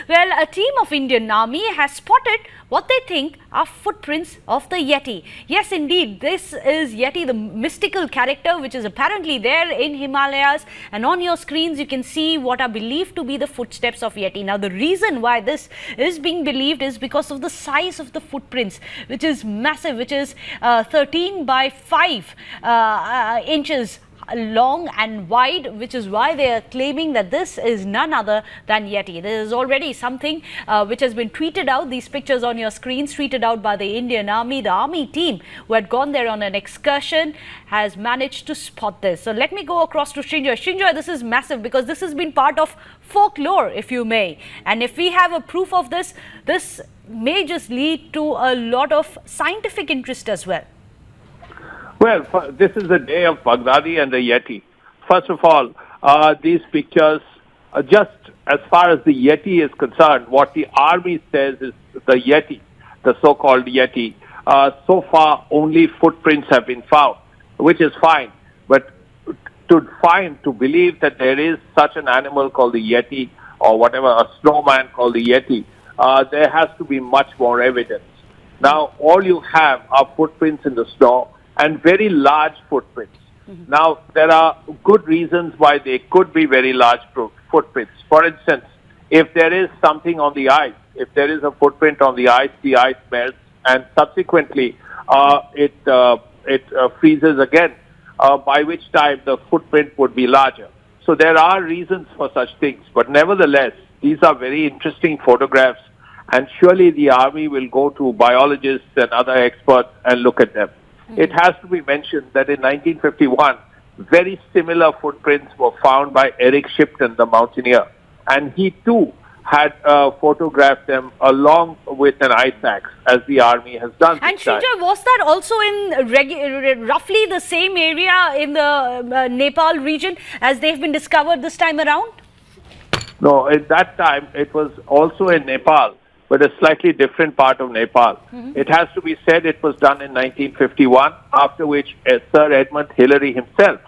Well, a team of Indian Army has spotted what they think are footprints of the Yeti. Yes, indeed, this is Yeti, the mystical character which is apparently there in Himalayas, and on your screens you can see what are believed to be the footsteps of Yeti. Now, the reason why this is being believed is because of the size of the footprints, which is massive, which is 13 by 5 inches long and wide, which is why they are claiming that this is none other than Yeti. There is already something which has been tweeted out. These pictures on your screens tweeted out by the Indian Army. The Army team who had gone there on an excursion has managed to spot this. So let me go across to Srinjoy. Srinjoy, this is massive because this has been part of folklore, if you may. And if we have a proof of this, this may just lead to a lot of scientific interest as well. Well, this is the day of Baghdadi and the Yeti. First of all, these pictures, just as far as the Yeti is concerned, what the army says is the Yeti, the so-called Yeti. So far, only footprints have been found, which is fine. But to believe that there is such an animal called the Yeti, or whatever, a snowman called the Yeti, there has to be much more evidence. Now, all you have are footprints in the snow, and very large footprints. Now, there are good reasons why they could be very large footprints. For instance, if there is something on the ice, if there is a footprint on the ice melts, and subsequently it freezes again, by which time the footprint would be larger. So there are reasons for such things, but nevertheless, these are very interesting photographs, and surely the army will go to biologists and other experts and look at them. It has to be mentioned that in 1951, very similar footprints were found by Eric Shipton, the mountaineer, and he too had photographed them along with an ice axe, as the army has done. And Srinjoy, was that also in roughly the same area in the Nepal region as they've been discovered this time around? No, at that time it was also in Nepal, but a slightly different part of Nepal. It has to be said it was done in 1951, after which Sir Edmund Hillary himself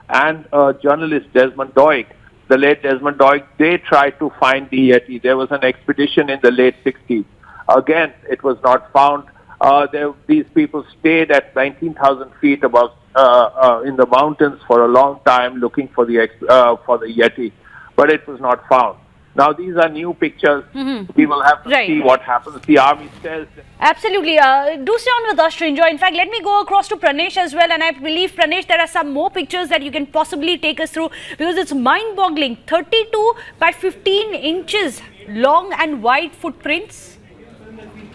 and journalist Desmond Doig, the late Desmond Doig, they tried to find the Yeti. There was an expedition in the late 60s. Again, it was not found. These people stayed at 19,000 feet above in the mountains for a long time looking for the Yeti, but it was not found. Now, these are new pictures. We will have to see what happens. The army says... Absolutely. Do stay on with us, Srinjoy. In fact, let me go across to Pranesh as well. And I believe, Pranesh, there are some more pictures that you can possibly take us through, because it's mind-boggling. 32 by 15 inches long and wide footprints.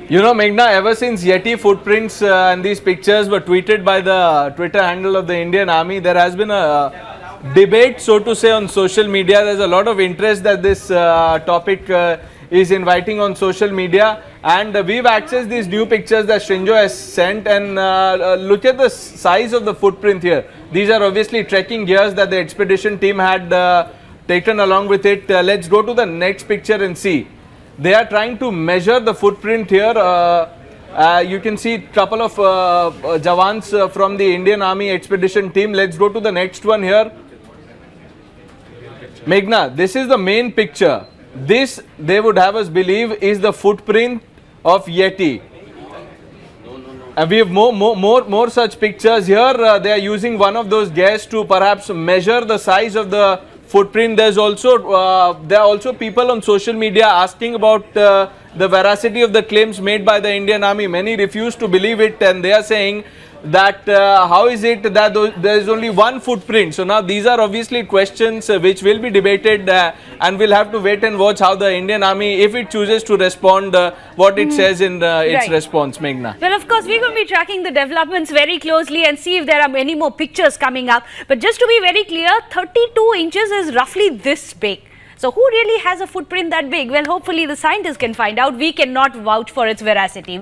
You know, Meghna, ever since Yeti footprints and these pictures were tweeted by the Twitter handle of the Indian Army, there has been a debate, so to say, on social media. There's a lot of interest that this topic is inviting on social media, and we've accessed these new pictures that Srinjoy has sent, and look at the size of the footprint here. These are obviously trekking gears that the expedition team had taken along with it. Let's go to the next picture and see. They are trying to measure the footprint here. You can see a couple of Jawans from the Indian Army expedition team. Let's go to the next one here. Meghna, this is the main picture. This, they would have us believe, is the footprint of Yeti. And we have more such pictures here. They are using one of those gears to perhaps measure the size of the footprint. There are also people on social media asking about the veracity of the claims made by the Indian Army. Many refuse to believe it, and they are saying that how is it that there is only one footprint? So now these are obviously questions which will be debated, and we'll have to wait and watch how the Indian Army, if it chooses to respond, what it says in its response, Meghna. Well, of course, we're going to be tracking the developments very closely and see if there are many more pictures coming up. But just to be very clear, 32 inches is roughly this big. So who really has a footprint that big? Well, hopefully the scientists can find out. We cannot vouch for its veracity.